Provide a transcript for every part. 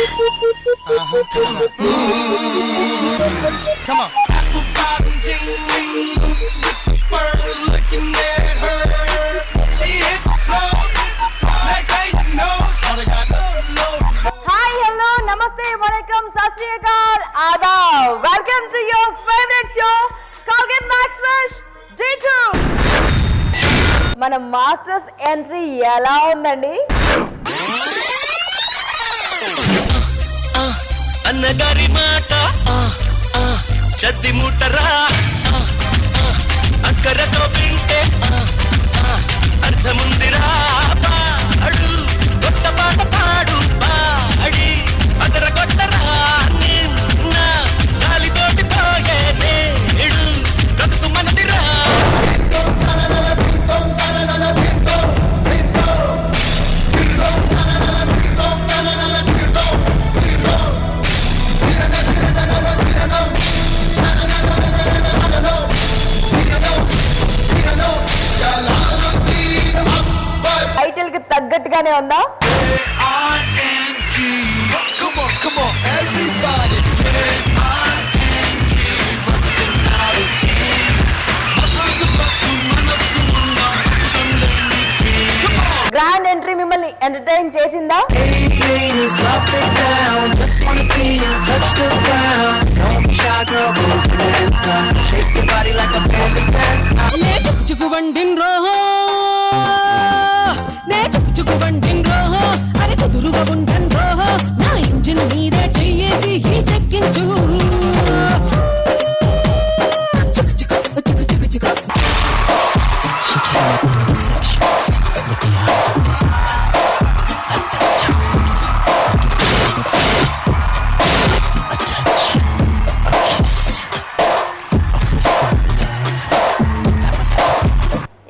Come on. Apple bottom jeans, fur looking at her. She hit the floor. Next thing you know, started got low. Hi, hello, namaste, vanakkam, sat shri akal, aadaab. Welcome to your favorite show, Colgate Max Fresh G2. మన masters entry ఎలా ఉందండి? అన్నగారి మాట చద్ది ముట్టరా అక్కరతో వింటే అర్థముందిరా పాడు కొత్త పాట పాడు పాడి అదర కొట్టరా నిన్న గాలితోటి పోయే నేడు బ్రతుకు మనదిరా. టైటిల్ కి తగ్గట్టుగానే ఉందా? Come on, everybody. Grand entry మిమ్మల్ని ఎంటర్టైన్ చేసిందా? అరే కుదురుగా ఉండన్ రోహో నా ఇంజిన్ మీదే చెయ్యేసి హీటెక్కించు.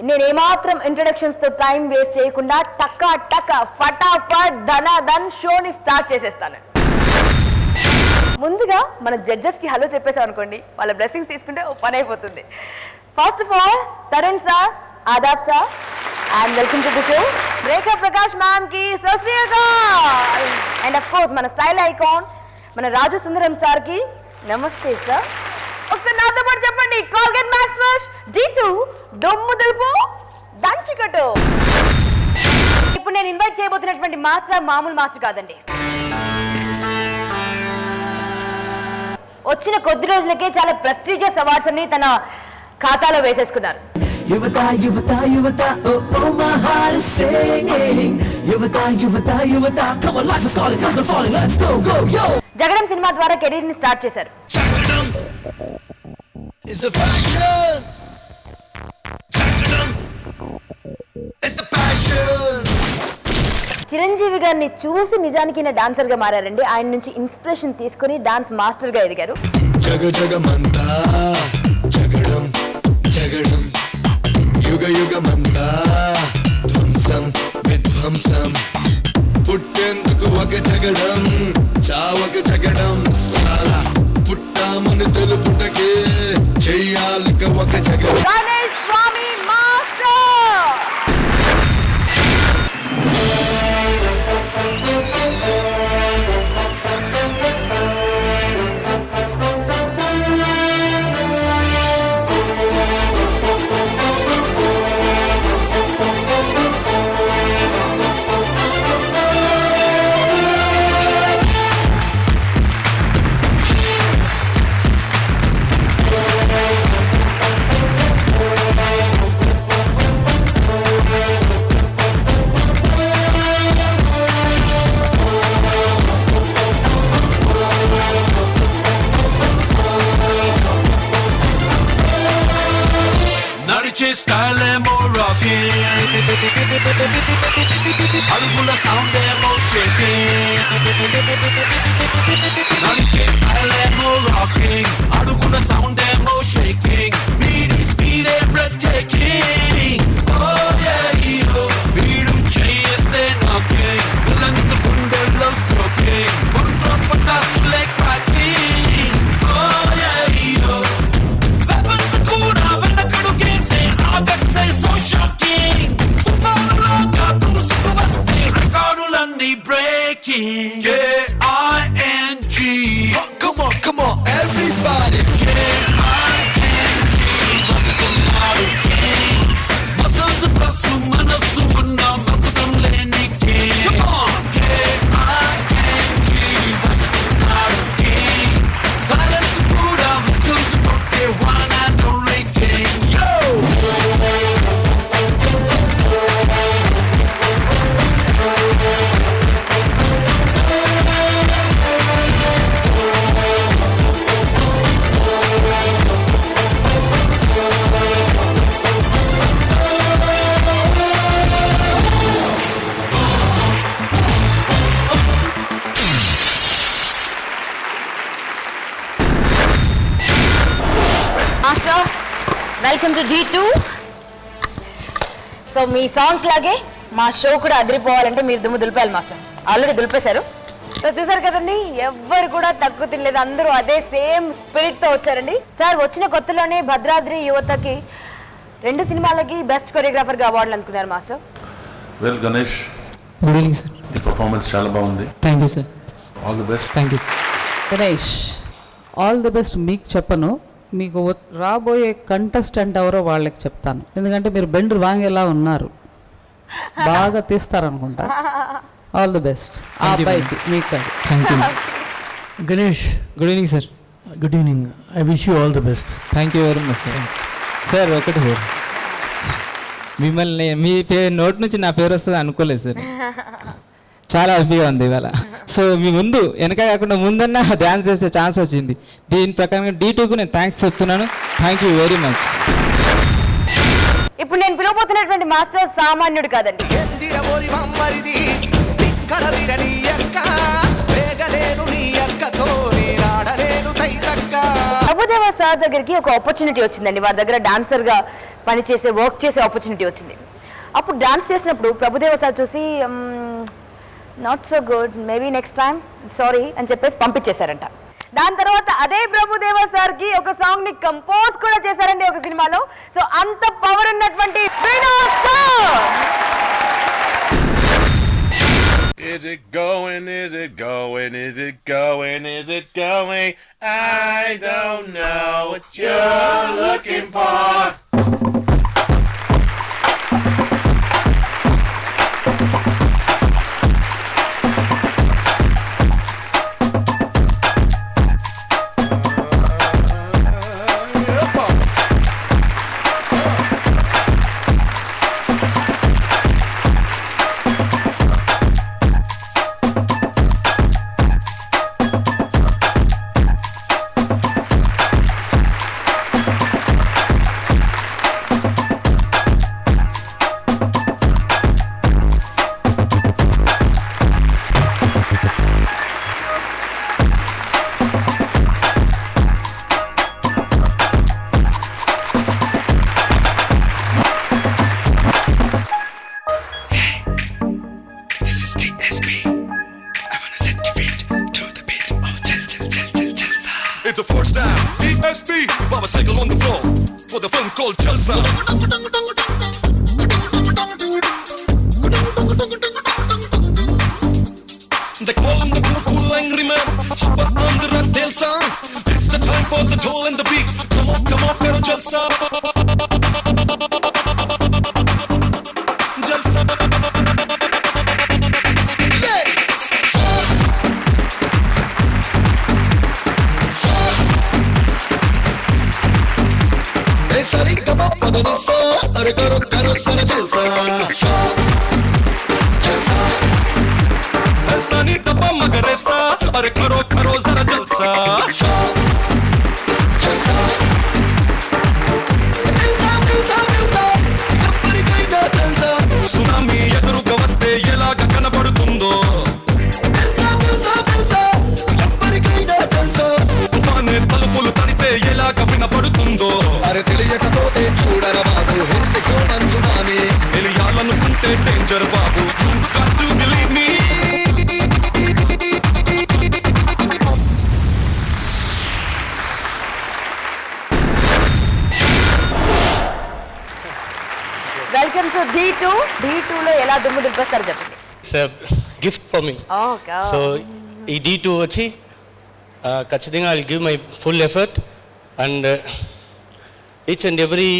నేను ఏమాత్రం ఇంట్రొడక్షన్స్ తో టైం వేస్ట్ చేయకుండా టకా టకా ఫటాఫట్ ధనాధన్ షోని స్టార్ట్ చేసేస్తాను. ముందుగా మన జడ్జెస్ కి హలో చెప్పేసాం అనుకోండి, వాళ్ళ బ్లెస్సింగ్స్ తీసుకుంటే ఓ పని అయిపోతుంది. First of all Tarun sir, ఆదాబ్ sir, and welcome to the show. Rekha Prakash ma'am కి సత్ శ్రీ అకాల్. అండ్ ఆఫ్ కోర్స్ మన స్టైల్ ఐకాన్ మన రాజు సుందరం సార్ కి నమస్తే సార్. ఒకసారి నాతో పాటు చెప్పండి, కోల్గేట్ మ్యాక్స్ ఫ్రెష్ G2 దొమ్ము దులుపు దంచికట్టు. ఇప్పుడు నేను ఇన్వైట్ చేయబోతున్నటువంటి మాస్టర్ మామూలు మాస్టర్ కాదండి. వచ్చిన కొద్ది రోజులకే చాలా ప్రెస్టీజియస్ అవార్డ్స్ అన్ని తన ఖాతాలో వేసేసుకున్నారు. Yuvata, Yuvata, Yuvata, oh, oh, my heart is singing. Yuvata, Yuvata, Yuvata, come on, life is calling, us we're falling, let's go, go, yo. Jagadam cinema ద్వారా కెరీర్ ని స్టార్ట్ చేశారు. జగడం It's a fashion. Jagadam It's a passion. Chiranjeevi గారిని చూసి నిజానికి నా dancer గా మారారండి. ఆయన నుంచి ఇన్స్పిరేషన్ తీసుకుని డాన్స్ మాస్టర్ గా ఎదిగారు. జగ జగమంతా జగడం జగడం యుగ యుగమంతా ధ్వంసం విధ్వంసం పుట్టేందుకు ఒక జగడం చావక జగడం సాలా పుట్టామని తెలుపుటకే చెయ్యాలిక ఒక జగడం. గణేష్ స్వామి మాస్టర్. స్టైల్ ఏమో రాకింగ్ అడుగుల సౌండ్ ఏమో షేకింగ్ నడిచే స్టైల్ ఏమో రాకింగ్ అడుగుల సౌండ్ ఏమో షేకింగ్ వీడి స్పీడ్ ఏ breathtaking oh yeah hero వీడు చేస్తే నాకింగ్ లంగ్స్ గుండెల్లో స్ట్రోకింగ్ కొంట్రో పటాసులే cracking oh yeah hero weapons కూడా వెనకడుగేసే ఆగట్సే సో షాకింగ్ తుఫానులాగా దూసుకు వస్తే రికార్డులన్నీ breaking welcome to D2. So మీ సాంగ్స్ లాగే మా షో కూడా అదిరిపోవాలంటే మీరు దుమ్ము దులిపేయాలి మాస్టర్. ఆల్రెడీ దులిపేశారు. సో చూసారు కదండి, ఎవ్వరు కూడా తక్కువ తినలేదు, అందరూ అదే సేమ్ స్పిరిట్ తో వచ్చారండి. సార్ వచ్చిన కొత్తలోనే భద్రాద్రి యువతకి 2 సినిమాలకి బెస్ట్ కొరియోగ్రాఫర్ గా అవార్డులు అందుకున్నారు master. Well Ganesh, good evening sir. ఈ పర్ఫార్మెన్స్ చాలా బాగుంది. Thank you sir. All the best. Thank you sir. Ganesh, all the best మీకు చెప్పను, మీకు రాబోయే కంటెస్టెంట్ ఎవరో వాళ్ళకి చెప్తాను. ఎందుకంటే మీరు బెండ్ వాంగేలా ఉన్నారు, బాగా తీస్తారనుకుంటా. ఆల్ ది బెస్ట్ ఆ అబ్బాయికి, మీకు కాదు. Thank you. Ganesh, good evening sir. Good evening. I wish you all the best. Thank you very much sir. Sir ఒకటి సార్, మిమ్మల్ని మీ నోటి నుంచి నా పేరు వస్తుంది అనుకోలేదు సార్. చాలా హ్యాపీగా ఉంది ఇవాళ. సో మీ ముందు వెనక కాకుండా ముందన్నా డ్యాన్స్ చేసే ఛాన్స్ వచ్చింది. దీని ప్రకారంగా D2కు నేను థ్యాంక్స్ చెప్తున్నాను. Thank you very much. ఇప్పుడు నేను పిలవబోతున్నటువంటి మాస్టర్ సామాన్యుడు కాదండి. ప్రభుదేవ సార్ దగ్గరికి ఒక ఆపర్చునిటీ వచ్చిందండి. వారి దగ్గర డాన్సర్ గా పనిచేసే వర్క్ చేసే ఆపర్చునిటీ వచ్చింది. అప్పుడు డాన్స్ చేసినప్పుడు ప్రభుదేవ సార్ చూసి not so good, maybe next time, sorry అని చెప్పేసి పంపించేశారంట. దాని తర్వాత అదే ప్రభుదేవ సార్ కి ఒక సాంగ్ ని కంపోజ్ కూడా చేశారండి ఒక సినిమాలో. సో అంత పవర్ ఉన్నటువంటి Is it going? Is it going? Is it going? Is it going? I don't know what you're looking for. It's a first time, DSP, Baba Cycle on the floor, for the film called Jalsa. They call him the cool angry man, super Andhra Delsa. It's the time for the toll and the beat, come on, karo Jalsa. Jalsa. Sari kama padanisa, are karo sara jalsa. Sani tapa magaresa, are karo zara jalsa. Tsunami ఎదురుగా వస్తే ఎలాగ కనబడుతుందో, తుఫానే తలుపులు తడితే ఎలాగ వినపడుతుందో, అరే తెలియకపోతే చూడరా బాబు, హింసికోవడం సునామీ. తెలియాలనుకుంటే డేంజర్ బాబు, you got to believe me. Welcome to D2. D2లో ఎలా దుమ్ము దులిపేస్తారు చెప్పండి. It's gift for me. So ఈ D2 వచ్చి ఖచ్చితంగా I will give my full effort and each and every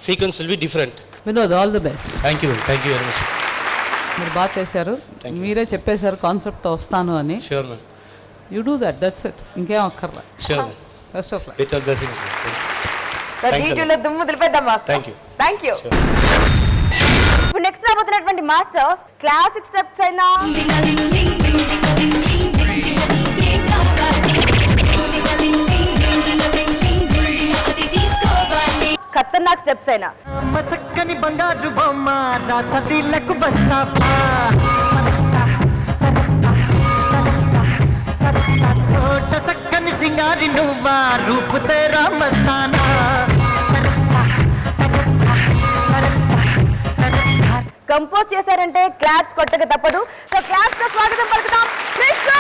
sequence will be different. Vinod, all the best. Thank you very much. మీరు బాగా చేశారు. మీరే చెప్పేశారు కాన్సెప్ట్ వస్తాను అని. Sure ma'am. You do that, that's it. ఇంకేం అక్కర్లా. Sure ma'am. Best of luck. With all blessings. D2లో దుమ్ము దులిపేద్దాం మాస్టర్. Thank you. ఇప్పుడు నెక్స్ట్ రాబోతున్నటువంటి మాస్టర్ క్లాసిక్ స్టెప్స్ అయినా, ఖతర్నాక్ స్టెప్స్ అయినా, మసక్కని బంగారు బొమ్మ నా సదిలకు బస్తాపా చక్కని సింగారి నువ్వా రూపు తేరా మస్తానా కంపోజ్ చేశారంటే క్లాప్స్ కొట్టక తప్పదు. సో క్లాప్స్ తో స్వాగతం పలుకుతాం Krishna.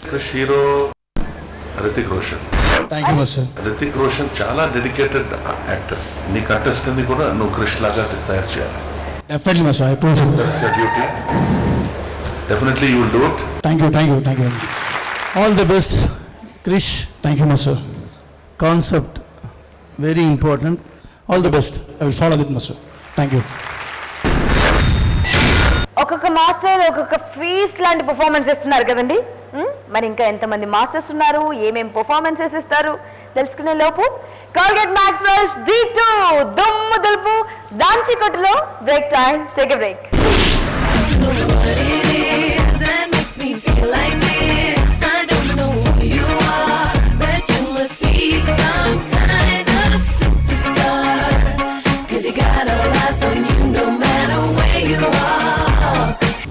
Krish hero Hrithik Roshan. Thank you master. Hrithik Roshan చాలా డెడికేటెడ్ యాక్టర్. నీ కంటెస్టెంట్ ని కూడా నువ్వు క్రిష్ లాగా తయారు చేయాలి. Definitely master. I prove it. That's your duty. Definitely you will do it. Thank you. All the best Krish. Thank you master. Concept very important. All the best. I will follow that master. Thank you. ఒక్కొక్క master ఒక్కొక్క feast లాంటి performance ఇస్తున్నారు కదండి. మరి ఇంకా ఎంతమంది masters ఉన్నారు, ఏమేం పర్ఫార్మెన్సెస్ ఇస్తారు తెలుసుకునే లోపు కోల్గేట్ మ్యాక్స్ ఫ్రెష్ D2 దుమ్ము దులుపు దాంచి కొట్టులో break time. Take a break.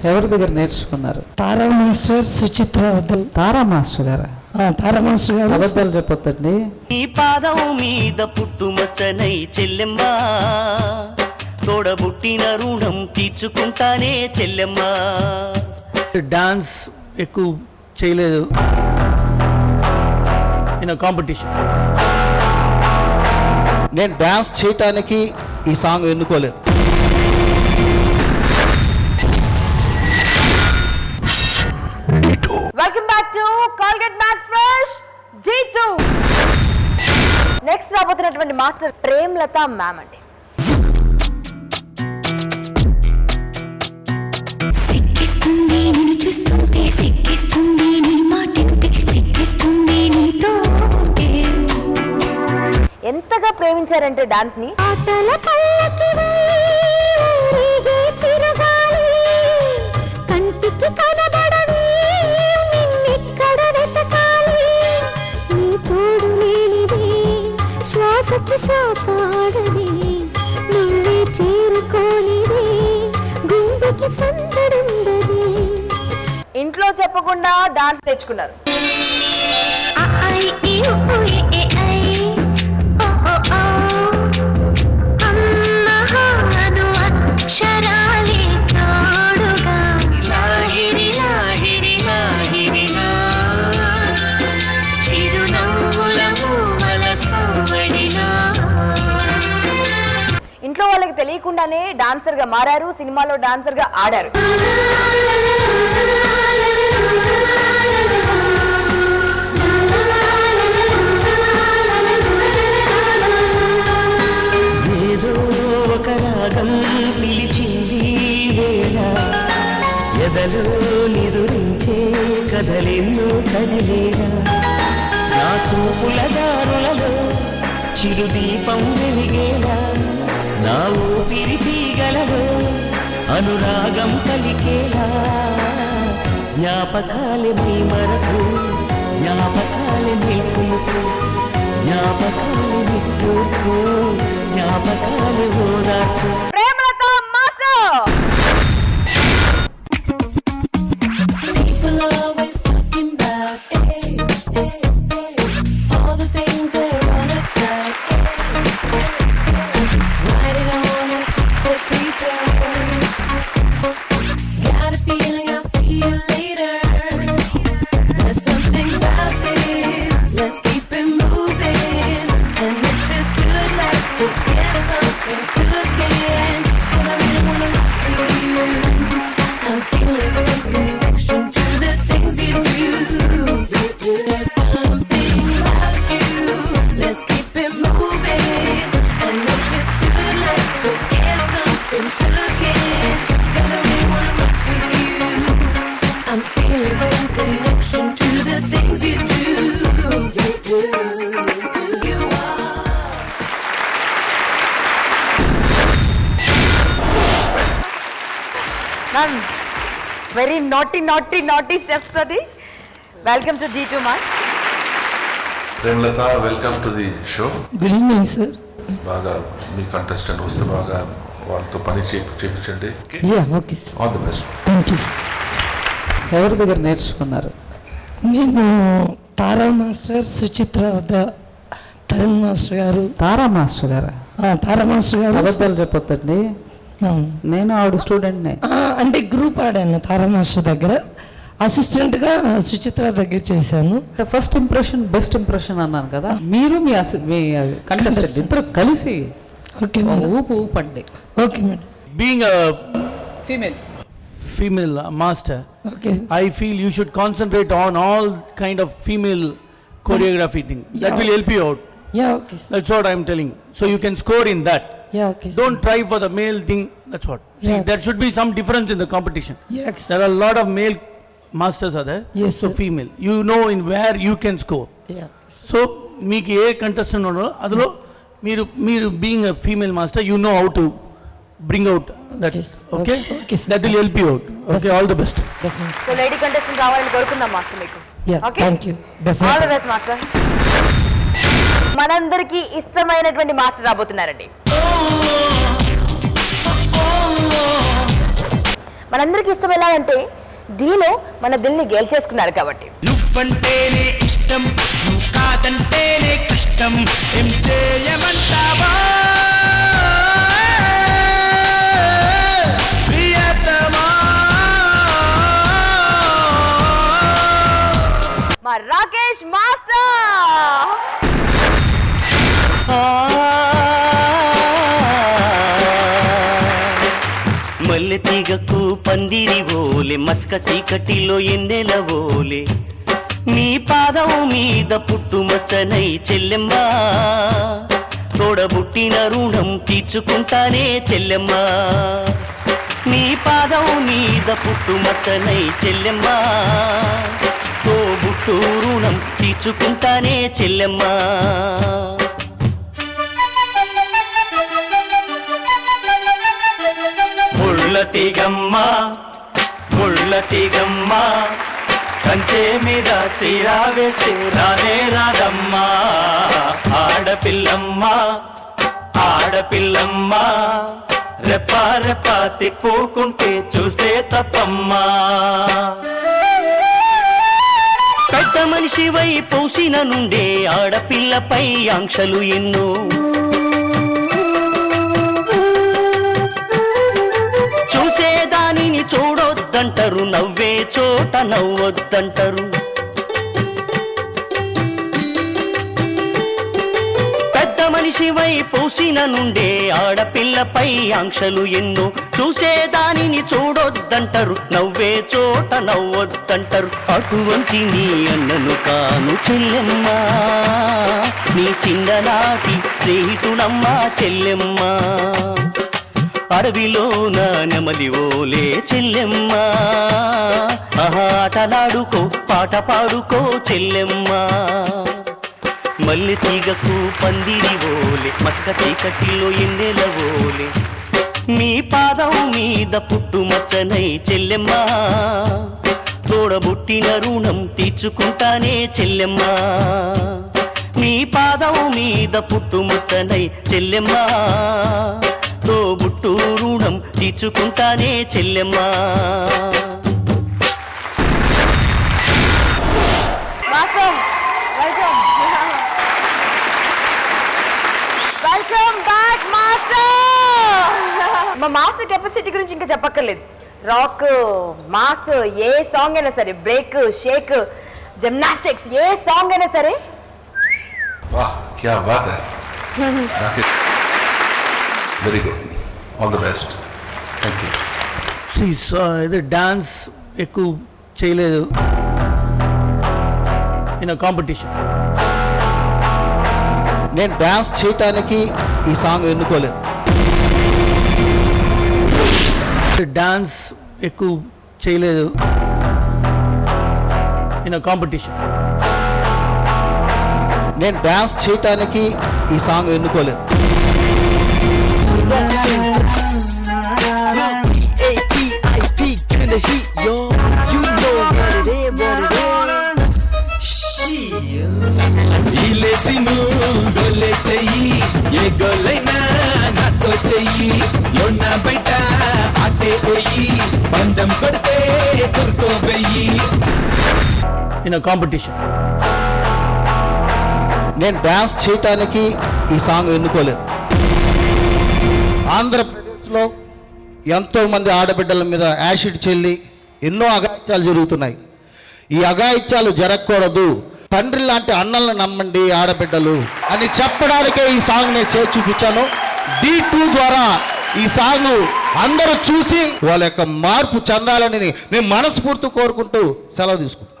ఎవరి దగ్గర నేర్చుకున్నారు? తారా మాస్టర్, సుచిత్ర. తారా మాస్టర్ గారా? తారా మాస్టర్ గారు. అబద్ధాలు చెప్పొద్దండి. ఈ పాదం మీద పుట్టుమచ్చనై చెల్లెమ్మ, తోడబుట్టిన రుణం తీర్చుకుంటానే చెల్లెమ్మ. డాన్స్ ఎక్కువ చేయలేదు ఇన్ కాంపిటీషన్. నేను డాన్స్ చేయటానికి ఈ సాంగ్ ఎన్నుకోలేదు. Welcome back to Colgate Max Fresh D2. Next రాబోతున్నటువంటి మాస్టర్ ప్రేమ్లత మ్యామ్ అండి. సిక్కిస్తుంది నిన్ను చూస్తుంటే, సిక్కిస్తుంది నీ మాటంటే, సిక్కిస్తుంది నీతో. ఎంతగా ప్రేమించారంటే డాన్స్ ని. కంటికి కనబడని నిన్నెక్కడ వెతకాలి, నీ తోడు లేనిదే శ్వాసకి శ్వాస ఆడది, నువ్వే చెప్పకుండా డాన్స్ నేర్చుకున్నారు. ఇంట్లో వాళ్ళకి తెలియకుండానే డాన్సర్ గా మారారు, సినిమాలో డాన్సర్ గా ఆడారు. ఏదో ఒక రాగం పిలిచింది వేళ, ఎదలో నిదురించే కథలెన్నో కదిలేరా, నా చూపుల దారులలో చిరుదీపం వెలిగేలా, నా ఊపిరి తీగలలో అనురాగం పలికేలా, జ్ఞాపకాలే మై మరకు, జ్ఞాపకాలే మెల్కులకు, జ్ఞాపకాలే నిట్టూర్పు, జ్ఞాపకాలే ఓదార్పు. ప్రేమలతో master. Very naughty steps todi. Welcome to D2 man. Premlata, welcome to the show. Good evening, sir. బాగా మీ కంటెస్టెంట్ వస్తే బాగా వాళ్ళతో పని చేయించండి. Yeah, okay. All the best. Thank you. ఎవరి దగ్గర నేర్చుకున్నారు? నేను తారా మాస్టర్, సుచిత్ర వద్ద తరుణ్ మాస్టర్ గారు. తారా మాస్టర్ గారా? తారా మాస్టర్ గారు. అబద్ధాలు చెప్పొద్దండి, నేను ఆవిడ స్టూడెంట్నే. అంటే గ్రూప్ ఆడాను తారా మాస్టర్ దగ్గర, అసిస్టెంట్గా సుచిత్ర దగ్గర చేశాను. ఫస్ట్ ఇంప్రెషన్ బెస్ట్ ఇంప్రెషన్ అన్నాను కదా, మీరు మీ కంటెస్టెంట్ ఇద్దరు కలిసి ఊపు ఊపండి. Okay madam. Being a female master, okay, I feel you should concentrate on all kind of female choreography thing. Yeah. That will help you out. Yeah, okay. That's what I'm telling. So you can score in that. Yeah, okay. Don't try for the male thing. That's what. See, Yeah. there should be some difference in the competition. Yes. There are a lot of male masters are there. Yes, so sir. female, you know in where you can score. Yeah. So మీకు ఏ contestant ఉన్నో అందులో మీరు being a female master you know how to bring out that. Okay, that will help you out. Okay, all the best. So lady contestant రావాలని కోరుకుందాం master మీకు. Yeah, thank you. All the best master. మనందరికీ ఇష్టమైనటువంటి master రాబోతున్నారండి. మనందరికీ ఇష్టం ఎలా అంటే డీలో మన దిల్ని గెలిచేసుకున్నారు కాబట్టి. నువ్వంటేనే ఇష్టం, నువ్వు కాదంటేనే కష్టం, ఏం చేయమంటావా ప్రియతమా. మా రాకేష్ మాస్టర్. మల్లె తీగకు పందిరి ఓలే, మస్క చీకటిలో ఎన్నెల ఓలే, నీ పాదం మీద పుట్టుమచ్చనై చెల్లెమ్మా, తోడబుట్టిన రుణం తీర్చుకుంటానే చెల్లెమ్మా, నీ పాదం మీద పుట్టుమచ్చనై చెల్లెమ్మా, తోబుట్టు రుణం తీర్చుకుంటానే చెల్లెమ్మా. ముళ్ళతీగమ్మ ముళ్ళతీగమ్మ, కంచె మీద చీరా వేస్తే రానే రాదమ్మా, ఆడపిల్లమ్మ ఆడపిల్లమ్మ, రెప్ప రెప్ప తిప్పుకుంటే చూస్తే తప్పమ్మా. మనిషివై పోసిన నుండే ఆడపిల్లపై ఆంక్షలు ఎన్నో చూసేదానిని చూడొద్దంటారు నవ్వే చోట నవ్వొద్దంటారు మనిషివై పోసిన నుండే ఆడపిల్లపై ఆంక్షలు ఎన్నో చూసేదానిని చూడొద్దంటారు నవ్వే చోట నవ్వొద్దంటారు అటువంటి నీ అన్నను కాను చెల్లెమ్మా నీ చిన్ననాటి స్నేహితుడమ్మా చెల్లెమ్మా అడవిలోన నెమలి ఓలే చెల్లెమ్మా ఆటలాడుకో పాట పాడుకో చెల్లెమ్మా మల్లె తీగకు పందిరి ఓలే మసక చీకటిలో ఎన్నెల ఓలే నీ పాదం మీద పుట్టుమచ్చనై చెల్లెమ్మా తోడబుట్టిన రుణం తీర్చుకుంటానే చెల్లెమ్మా నీ పాదం మీద పుట్టుమచ్చనై చెల్లెమ్మా తోబుట్టు రుణం తీర్చుకుంటానే చెల్లెమ్మా వెల్కమ్ బ్యాక్ మాస్టర్. మా మాస్టర్ కెపాసిటీ గురించి ఇంకా చెప్పక్కర్లేదు. రాక్ మాస్ ఏ సాంగ్ అయినా సరే, బ్రేక్ షేక్ జిమ్నాస్టిక్స్ ఏ సాంగ్ అయినా సరే వాహ్ క్యా బాత్ హై. Very good, all the best. Thank you. ఇది డాన్స్ ఎక్కువ చేయలేదు ఇన్ కాంపిటీషన్. నేను డాన్స్ చేయటానికి ఈ సాంగ్ ఎన్నుకోలేదు. డాన్స్ ఎక్కువ చేయలేదు ఇన్ కాంపిటీషన్. నేను డాన్స్ చేయటానికి ఈ సాంగ్ ఎన్నుకోలేదు. ఏ గోలైనా నాతో చెయ్యి లోన బయట ఆటే పోయి బంధం కొడితే చురుకోబెయ్యి ఇన్ కాంపిటీషన్. నేను డాన్స్ చేయటానికి ఈ సాంగ్ ఎన్నుకోలేదు. ఆంధ్రప్రదేశ్లో ఎంతోమంది ఆడబిడ్డల మీద యాసిడ్ చెల్లి ఎన్నో అఘాయిత్యాలు జరుగుతున్నాయి. ఈ అఘాయిత్యాలు జరగకూడదు, తండ్రి లాంటి అన్నలను నమ్మండి ఆడబిడ్డలు అని చెప్పడానికే ఈ సాంగ్ నేను చేసి చూపించాను. D2 ద్వారా ఈ సాంగ్ అందరూ చూసి వాళ్ళ యొక్క మార్పు చెందాలని నేను మనస్ఫూర్తి కోరుకుంటూ సెలవు తీసుకుంటాను.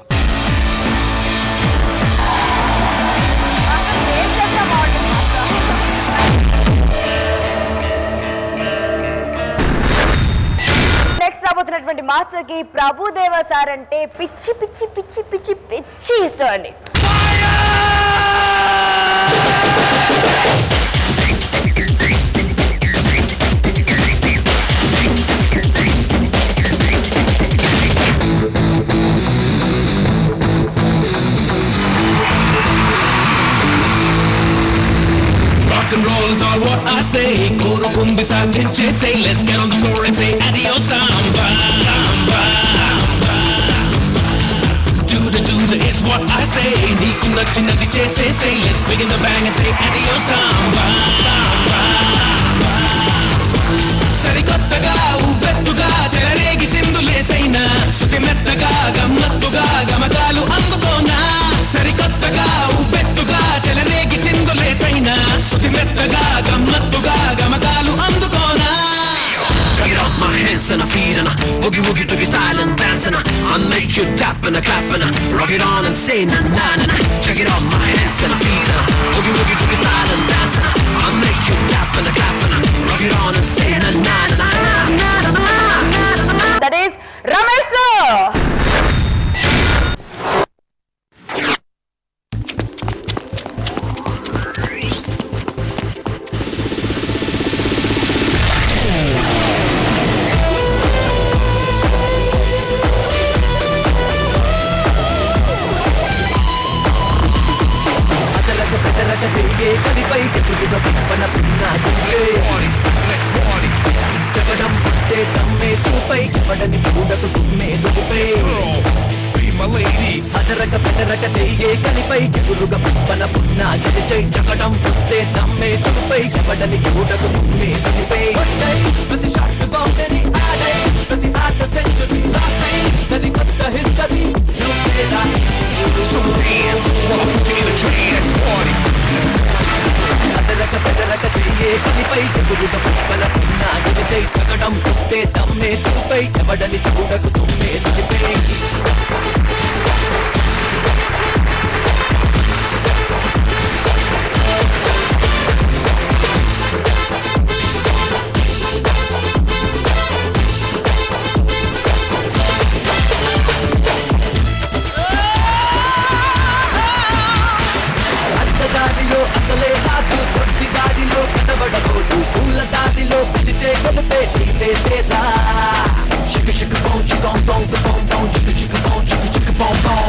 నెక్స్ట్ రాబోతున్నటువంటి మాస్టర్ కి ప్రభుదేవ సార్ అంటే పిచ్చి పిచ్చి పిచ్చి పిచ్చి పిచ్చి ఇష్టం అండి. Rock and roll is all what I say. Koro kumbi saathinche say, let's get on the floor and say adios samba. Do the is what I say. Neeku nachinadi chese say, let's begin the bang and say adios samba. Sarikottaga uvettuga chelaregi chindulesaina suti mettaga gammattuga gamakalu andukona. Sarikottaga uvettuga chelaregi chindulesaina suti mettaga gammattuga gamakalu andukona. Check it out, my hands and my feet and boogie woogie to style and dance and I'll make you tap and clap and rock it on and say na na na na. Check it out, my hands and my feet and boogie woogie to style and dance and I'll make you tap and clap and rock it on and say na na na na. That is Ramesh sir. Be my my lady. అదరక బెదరక చెయ్యే కలిపై ఎగురుగా పప్పన పున్న గెలిచై జగడం పుట్టే నమ్మే తప్పై ఎవడని ఎవడకు నువ్వే కలిపై ప్రతి shot boundary ఆడే ప్రతి ఆట century రాసై సరికొత్త హిస్టరీ నువ్వేరా. So dance, welcome to the trance party. అదరక బెదరక చెయ్యే కలిపై ఎగురుగా పప్పన పున్న గెలిచై జగడం పుట్టే నమ్మే తప్పై ఎవడని ఎవడకు నువ్వే కలిపై. దారిలో అసలే రాదు కొద్ది దారిలో కనబడబోదు పూల దారిలో పిలిచే గొప్పే నీవే లేదా. చిక్కు చిక్కు బౌం చికం బౌం బౌం బౌం చిక్కు చిక్కు బౌం చిక్కు చిక్కు బౌం బౌం.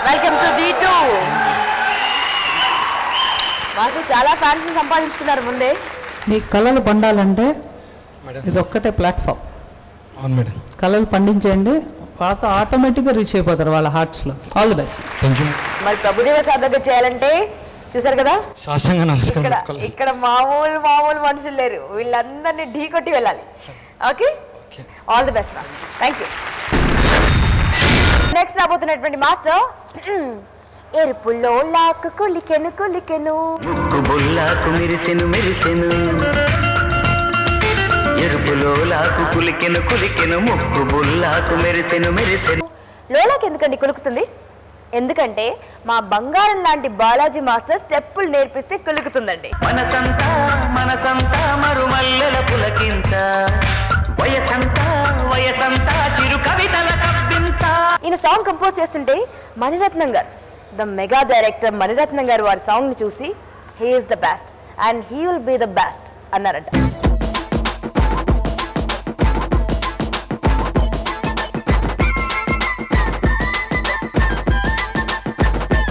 Welcome to D2. మాకు చాలా ఫ్యాన్స్ సంపాదించుకున్నారు ముందే. మీ కళలు పండాలంటే ఇది ఒక్కటే ప్లాట్ఫామ్. అవును మేడం. కళలు పండించేయండి, వాళ్ళతో ఆటోమేటిక్గా రీచ్ అయిపోతారు వాళ్ళ హార్ట్స్లో. All the best. Thank you. మరి ప్రభుదేవ సార్ దగ్గర చేయాలంటే చూసారు కదా, సాష్టాంగ నమస్కారం. ఇక్కడ మామూలు మనుషులు లేరు, వీళ్ళందరినీ ఢీ కొట్టి వెళ్ళాలి. Okay, all the best ma'am. Thank you. Next రాబోతున్నటువంటి మాస్టర్ ఎరుపుల్లో లాకు కులికెను కులికెను ముక్కు బుల్లాకు మెరిసెను మెరిసెను ఎరుపులో లాకు కులికెను కులికెను ముక్కు బుల్లాకు మెరిసెను మెరిసెను. లోలాకి ఎందుకండి కులుకుతుంది? ఎందుకంటే మా బంగారం లాంటి బాలాజీ మాస్టర్ స్టెప్పులు నేర్పిస్తే కులుకుతుందండి. మనసంతా మనసంతా మరుమల్లెల పులకింత వయసంతా వయసంతా చిరు కవితల కవ్వింత. ఈయన సాంగ్ కంపోజ్ చేస్తుంటే మణిరత్నం గారు, ద మెగా డైరెక్టర్ మణిరత్నం గారు వారి సాంగ్ ని చూసి he is the best and he will be the best అన్నారట.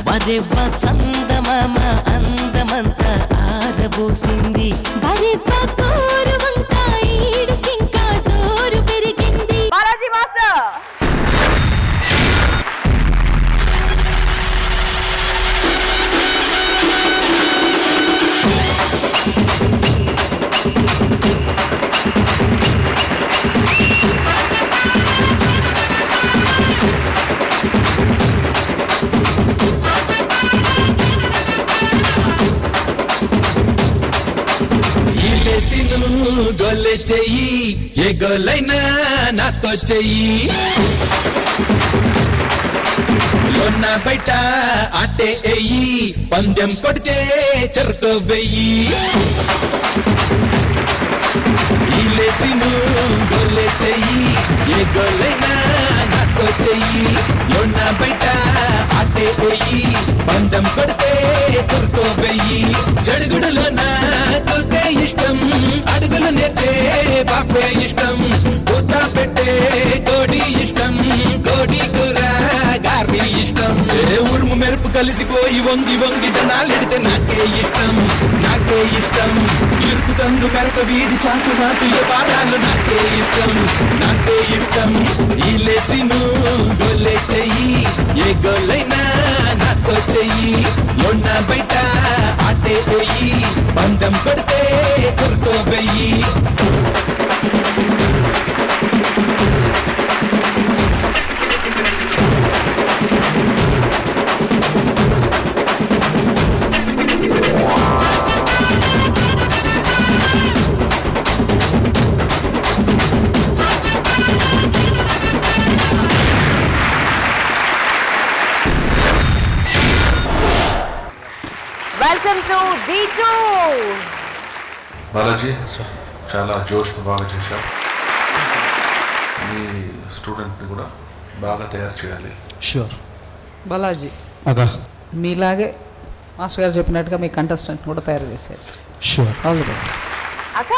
వరెవ్వ చందమామ అందమంత ఆరబోసింది. బరెవ్వ కోరు వంకాయ ఈడుకింకా జోరు పెరిగింది. బాలాజీ మాస్టర్ గొల్లె చెయ్యి ఏ గొల్లైనా నాతో చెయ్యి లోన బయట ఆటే ఎయ్యి పందెం కొడితే చెరుకు వెయ్యి ఈలేసిను గొల్లె చెయ్యి ఏ గొల్లైనా నాతో చెయ్యి లోన బయట ఆటే ఎయ్యి పందెం కొడితే చెరుకు వెయ్యి జడుగుడులో నాకే ఇష్టం అడుగులు నేర్చే బాపే ఇష్టం పూత పెట్టే కోడి ఇష్టం కోడి కూర గారి ఇష్టం ఉరుము మెరుపు కలిసిపోయి వంగి వంగి దనాలెడితే నాకే ఇష్టం నాకే ఇష్టం ఇరుకు సందు మెరక వీధి చాకు మాకు ఏ పారాలు నాకే ఇష్టం నాకే ఇష్టం ఈ లేసిను గొల్లె చెయ్యి ఏ గొల్లైనా నాతో చెయ్యి లోన బయట ఆటే వెయ్యి పందెం కొడితే చెరుకు వెయ్యి. Welcome to D2. బాలాజీ చాలా జోష్తో బాగా చేశావు. మీ స్టూడెంట్ని కూడా బాగా తయారు చేయాలి. షూర్. బాలాజీ అదా మీలాగే మాస్టర్ గారు చెప్పినట్టుగా మీ కంటెస్టెంట్ కూడా తయారు చేశారు. షూర్. All the best. అక్క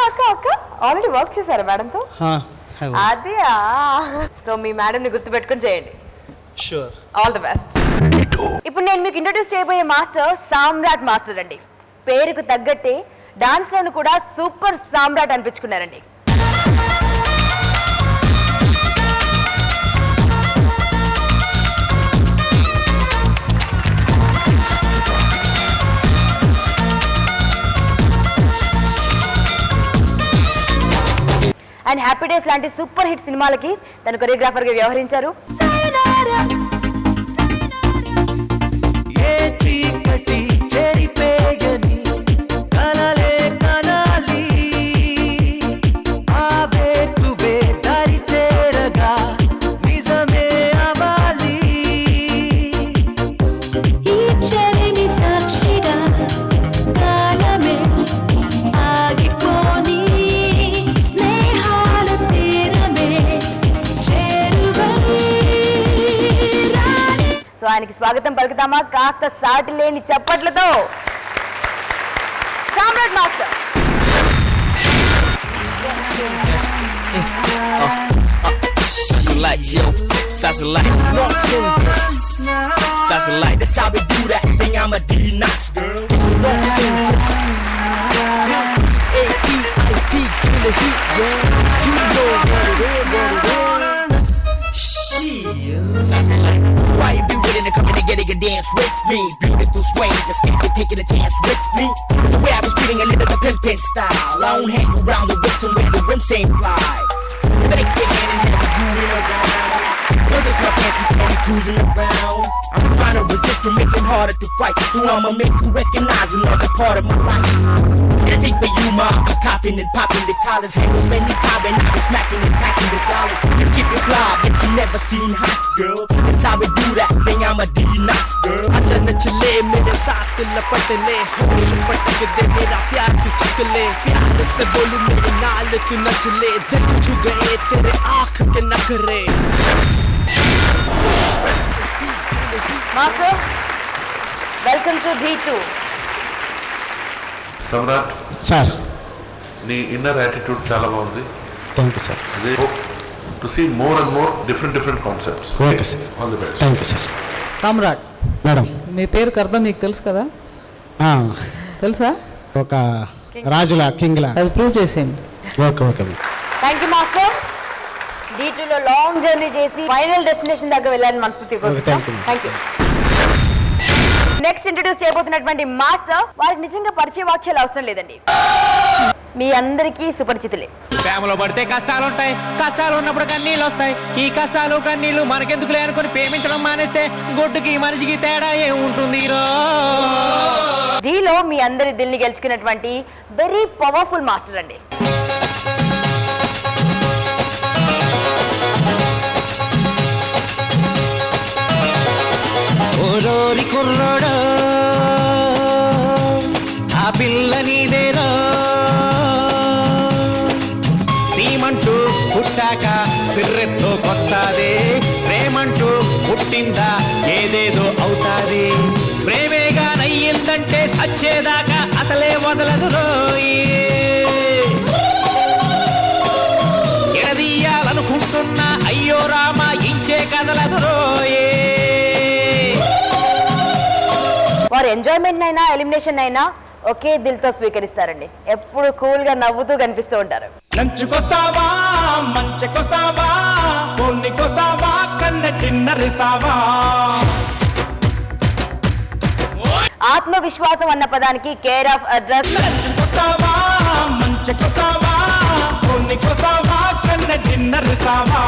ఆల్రెడీ వర్క్ చేశారు మేడంతో? అదే. సో మీ మేడంని గుర్తుపెట్టుకుని చేయండి. షూర్. All the best. ఇప్పుడు నేను మీకు ఇంట్రొడ్యూస్ చేయబోయే మాస్టర్ సామ్రాట్ మాస్టర్ అండి. పేరుకు తగ్గట్టే డాన్స్ లోను కూడా సూపర్ సామ్రాట్ అనిపించుకున్నారండి. అండ్ హ్యాపీ డేస్ లాంటి సూపర్ హిట్ సినిమాలకి తను కొరియోగ్రాఫర్ గా వ్యవహరించారు. సో ఆయనకి స్వాగతం పలుకుతామా కాస్త సాటి లేని చప్పట్లతో. సామ్రాట్ master. Lights, yo, faster lights. Faster lights, that's how we do that thing. I'm a D-Knox, girl. A-E-I-P, feel the heat, yo. You know what it is, what it is. Shit. Faster lights. Why you be willing to come in and get a dance with me? Beautiful swing, just can't taking a chance with me. The way I was feeling a little bit pimpin' style. I don't hang around the whips and where the rims ain't fly. Break your hand and have a moving around. Wasn't my fancy pony cruising around. I'm trying to resist from making harder to fight. So I'ma make you recognize another part of my life. I think for you, ma, I'm copping and popping the collars. Handle many times and I was smacking and packing the dollars. You keep it fly, but you never seen hot, girl. That's how we do that thing. I'm a D-Knox, girl. अचन चले मेरे साथ लपट ले, होश पटक दे मेरा प्यार तू चक ले. प्यार से बोलू मेरे नाल तू नच ले. दिल छू गए तेरे आँख के नखरे. Master welcome to D2. Samrat sir, నీ ఇన్నర్ యాటిట్యూడ్ చాలా బాగుంది. Thank you sir. అదే to see more and more different concepts. Okay sir, all the best. Thank you sir. Samrat madam, మీ పేరుకి అర్థం మీకు తెలుసు కదా? తెలుసా? ఒక రాజులా కింగ్లా. అది ప్రూవ్ చేసేయండి. Okay okay. Thank you master. D2లో లాంగ్ జర్నీ చేసి ఫైనల్ డెస్టినేషన్ దాకా వెళ్ళాలని మనస్ఫూర్తిగా కోరుకుంటున్నాం. Thank you. నెక్స్ట్ ఇంట్రడ్యూస్ చేయబోతున్నటువంటి మాస్టర్, వారికి నిజంగా పరిచయ వాక్యాలు అవసరం లేదండి, మీ అందరికీ సుపరిచితులే. ప్రేమలో పడితే కష్టాలు ఉంటాయి, కష్టాలు ఉన్నప్పుడు కన్నీళ్ళు వస్తాయి. ఈ కష్టాలు కన్నీళ్లు మనకెందుకులే అనుకుని ప్రేమించడం మానేస్తే గొడ్డుకి మనిషికి తేడా ఏముంటుంది? డీలో మీ అందరి దిల్ని గెలుచుకున్నటువంటి వెరీ పవర్ఫుల్ మాస్టర్ అండి. ఓరోరి కుర్రోడో ఆ పిల్ల నీదేరో, ప్రేమంటూ పుట్టాక పిర్రెత్తో కొస్తాదే, ప్రేమంటూ పుట్టిందా ఏదేదో అవుతాది. ప్రేమేగా నయ్యిందంటే సచ్చేదాకా అసలే వదలదు రోయి. ఎడదీయాలనుకుంటున్నా అయ్యో రామా ఇంచే కదలదు రోయే. వారు ఎంజాయ్మెంట్ అయినా ఎలిమినేషన్ అయినా ఒకే దిల్తో స్వీకరిస్తారండి. ఎప్పుడు కూల్ గా నవ్వుతూ కనిపిస్తూ ఉంటారు. నంచుకొస్తావా మంచుకొస్తావా పొన్నికొస్తావా కన్న డిన్నరిస్తావా. ఆత్మవిశ్వాసం అన్న పదానికి కేర్ ఆఫ్ అడ్రస్. నంచుకొస్తావా మంచుకొస్తావా పొన్నికొస్తావా కన్న డిన్నరిస్తావా.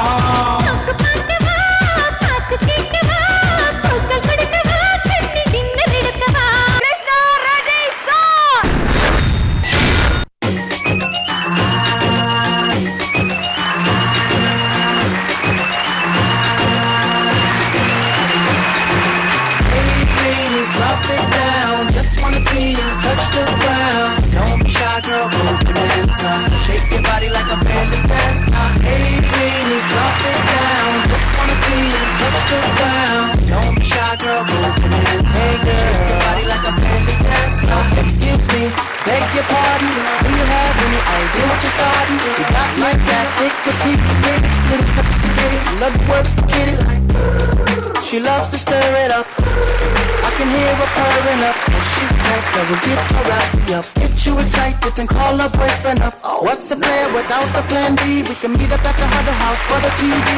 Touch the ground, don't be shy, girl, go dancer. Shake your body like a belly dancer. Hey, ladies, drop it down. Just wanna see you touch the ground. Don't be shy, girl, go dancer. Hey, girl, shake your body like a belly dancer. Excuse me, beg your pardon. Do you have any idea what you're starting? You got like that, thick, petite, big, little capacity. Love to work, get it like. She loves to stir it up. I can hear her purring up. She's type that will get your rhapsody up. Get you excited and call a boyfriend up. What's the plan without the plan B? We can meet up at the Hunter House for the TV.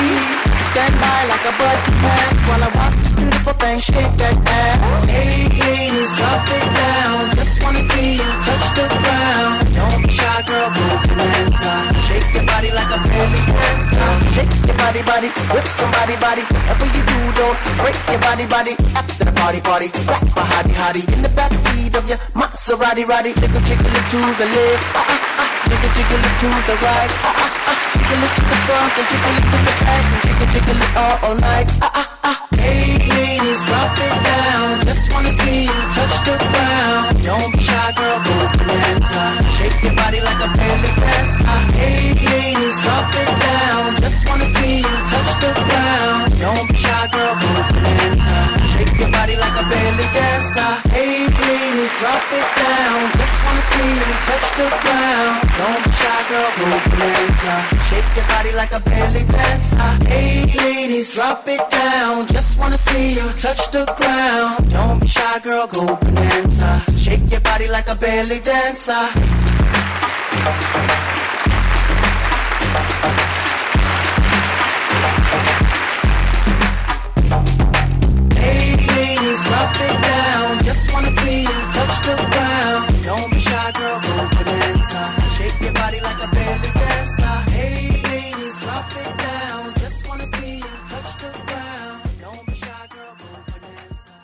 Stand by like a buddy pass while I watch this beautiful thing shake that ass. Hey ladies, drop it down. Just wanna see you touch the ground. Don't be shy, girl, go bonanza. Shake your body like a belly dancer. Shake your body, body, whip somebody, body. Whatever you do, don't break your body, body. After the party, party, rock my hottie, hottie. In the backseat of your Maserati, Roddy. Jiggle, jiggle it to the left, jiggle, jiggle it to the right, jiggle it to the front and jiggle it to the back and jiggle, jiggle it all night. Hey ladies, drop it down. Just wanna see you touch the ground. Don't be shy, girl, go bonanza. Shake your body like a belly dancer. Hey ladies, drop it down. Just wanna see you touch the ground. Don't be shy, girl, go bonanza. Shake your body like a belly dancer. Hey ladies, drop it down. Just wanna see you touch the ground. Don't be shy, girl, go bonanza. Shake your body like a belly dancer. Hey ladies, drop it down. Just wanna see you touch the ground. Don't be shy, girl, go bonanza. Shake your body like a belly dancer. Hey ladies, drop it down. Just wanna see you touch the ground. Don't be shy, girl, go bonanza. Shake your body like a belly dancer. Hey ladies, drop it down. Just wanna see you touch the ground. Don't be shy, girl, go bonanza.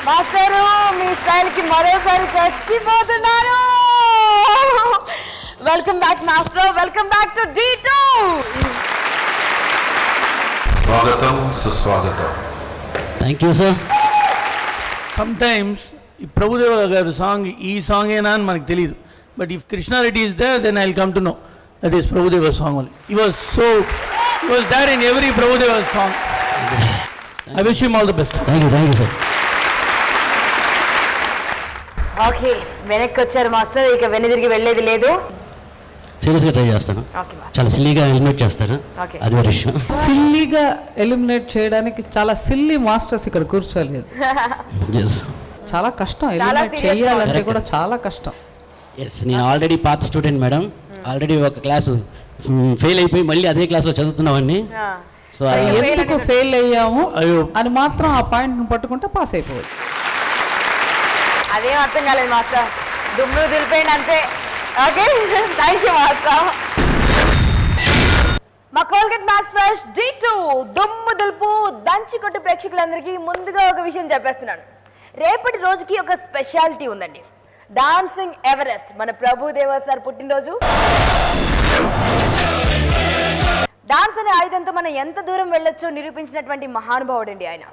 Master మీ స్టైల్కి మరోసారి చచ్చిపోతున్నారు. Welcome back master, welcome back to D2. స్వాగతం, సుస్వాగతం. Thank you sir. Sometimes ఈ ప్రభుదేవ గారి song ఈ song ఏనా అని మనకు తెలియదు. But if Krishna Reddy is there then I will come to know that is Prabhu Deva song only. He was there in every Prabhu Deva song. I wish him all the best. Thank you sir. Okay, వెనక్కి వచ్చారు master, ఇక వెనుదిరిగి వెళ్ళేది లేదు. సీరియస్గా try చేస్తాను. చాలా సిల్లీగా ఎలిమినేట్ చేస్తారు, అది ఒక విషయం. సిల్లీగా ఎలిమినేట్ చేయడానికి చాలా సిల్లీ మాస్టర్స్ ఇక్కడ కూర్చోలేదు. చాలా కష్టం ఎలిమినేట్ చేయాలంటే కూడా చాలా కష్టం. ఎస్, నేను ఆల్రెడీ పాత స్టూడెంట్ మేడం. ఆల్రెడీ ఒక క్లాసు ఫెయిల్ అయిపోయి మళ్ళీ అదే క్లాస్లో చదువుతున్నామని. సో ఎందుకు ఫెయిల్ అయ్యాము అని మాత్రం ఆ పాయింట్ని పట్టుకుంటే పాస్ అయిపోవచ్చు. అదేం అర్థం కాలేదు మాస్టర్, దుమ్ము దులిపోయింది అంతే. Okay, thank you master. మా కోల్గేట్ మ్యాక్స్ ఫ్రెష్ D2 దుమ్ము దులుపు దంచి కొట్టు ప్రేక్షకులందరికీ ముందుగా ఒక విషయం చెప్పేస్తున్నాను. రేపటి రోజుకి ఒక స్పెషాలిటీ ఉందండి. డాన్సింగ్ ఎవరెస్ట్ మన ప్రభుదేవ సార్ పుట్టినరోజు. డాన్స్ అనే ఆయుధంతో మనం ఎంత దూరం వెళ్ళొచ్చో నిరూపించినటువంటి మహానుభావుడు అండి ఆయన.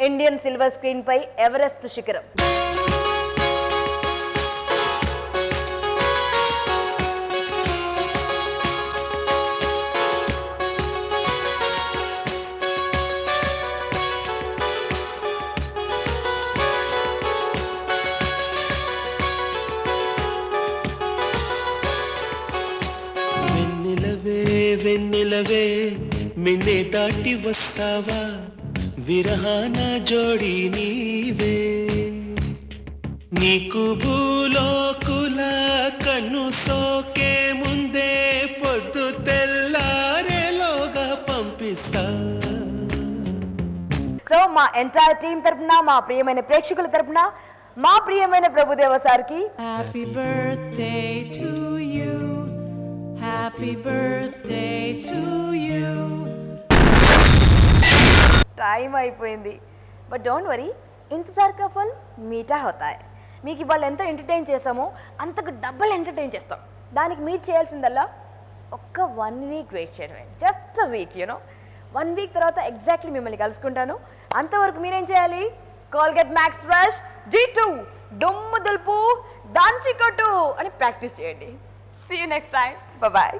ఇండియన్ సిల్వర్ స్క్రీన్ పై ఎవరెస్ట్ శిఖరం. వెన్నెలవే మిన్నే దాటి వస్తావా, విరహాన జోడి నీవే. నీకు భూలోకుల కన్ను సోకే ముందే పొద్దు తెల్లారేలోగా పంపిస్తా. సో మా ఎంటైర్ టీం తరపున, మా ప్రియమైన ప్రేక్షకుల తరపున, మా ప్రియమైన ప్రభుదేవ సార్కి happy birthday to you, happy birthday to you. Time అయిపోయింది, బట్ డోంట్ వరీ, ఇంతసార్ కా ఫల్ మీఠా హోతా హై. మీకు ఇవాళ ఎంత ఎంటర్టైన్ చేసామో అంతకు డబుల్ ఎంటర్టైన్ చేస్తాం. దానికి మీరు చేయాల్సిందల్లా ఒక్క 1 వీక్ వెయిట్ చేయడమే, జస్ట్ వీక్ 1 వీక్ తర్వాత ఎగ్జాక్ట్లీ మిమ్మల్ని కలుసుకుంటాను. అంతవరకు మీరేం చేయాలి? కోల్గేట్ మ్యాక్స్ ఫ్రెష్ G2 దుమ్ము దులుపు దంచి కొట్టు అని ప్రాక్టీస్ చేయండి. See you next time. Bye.